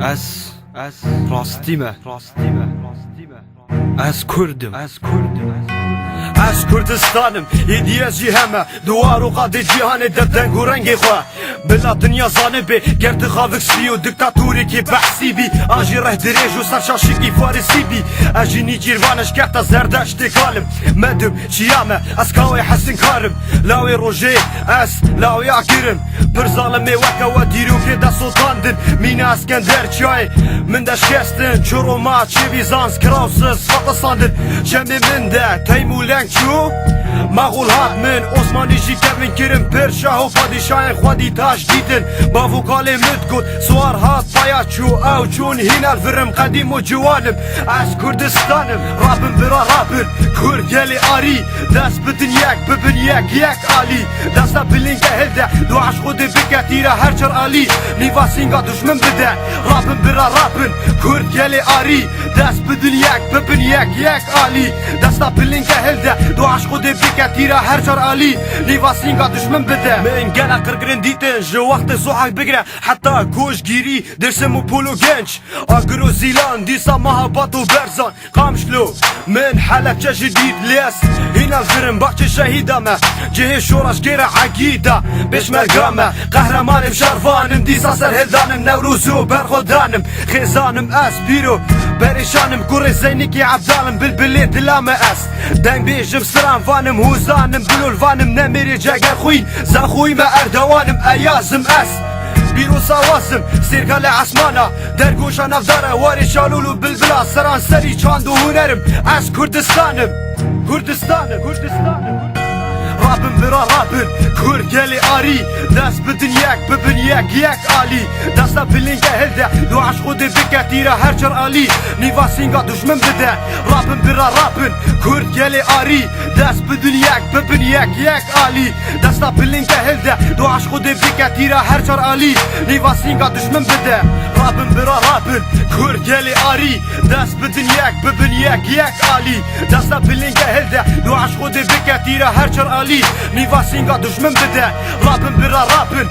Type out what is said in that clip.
Ez rastime Ez Kürdim Ez Kürdistanım hediye ciheme duvar u qadi cihane derden gurengi xwe bila dünya zanibi gerdi xavik siyo diktaturi ki behsi bi aji rehdirêj û serşaşî ki farisî bi ez jî nîcîrvanê şkerta zerdeştê kalim medim çiyame ez kawê hesin karim lawê rojê ez lawya kirim pir zalimê weke we dîrokê de sotandin mîna eskender çayê min de şkestin çoroma çêvî zans kirawsiz fatisandin çemê min de teymûleng çû مغول هات من عثمانی جی کبین کرم پر شاه و پادشاه خودی تاش دیدن با وکاله مد کد سوار هات بایا چو او چون هینال فرم قدیم و جوانم از کردستانم رابم برا رابن کرد گلی آری دست بدن یک ببن یک آلی دستا بلینگ هلده دو عش خود بکتیره هر چر آلی نیواسینگا دشمن بده رابم برا رابن کرد گلی آری دست بدن یک ببن یک آلی دستا بلینگ هلده دو عش خود بکتیره هر چر آلی نیواسینگا دشمن بده من گله قرقرن دیتن جو وقت زوحک بگره حتی کوش گیری درسم و پولو گنج آگرو زیلان دیسا محبت و برزان قامشلو من حلب جدید لیس هینا الفرم باچه شهیدمه جه شورش گره عقیده بش مرگامه قهرمانم شرفانم دیسا سرهلدانم نوروزو برخودانم خیزانم اس بیرو پریشانم کوری زینی کی عبدالم بلبلی دلامه است دنگ بیجم سران وانم هوزانم بلول وانم نمیری جگر خوین زن خوی ما اردوانم ایازم است بیرو سواسم سیرکال عسمانا در گوشا نفداره واری شالولو بلبلا سران سری چاند و هنرم از کردستانم رابن برا رابن کرد گلی آری دست بدن یک ببن یک آلی دستا بلینگ هلده دو عش خود بکتیره هر چر آلی نیواسینگا دشمن بده رابن برا رابن کرد گلی آری دست بدن یک ببن یک آلی دستا بلینگ هلده دو عش خود بکتیره هر چر آلی نیواسینگا دشمن بده رابن برا رابن کرد گلی آری دست بدن یک ببن یک آلی دستا بلینگ هلده دو عش خود بکتیره هر چر آلی نیواسینگا دشمن بده رابن برا رابن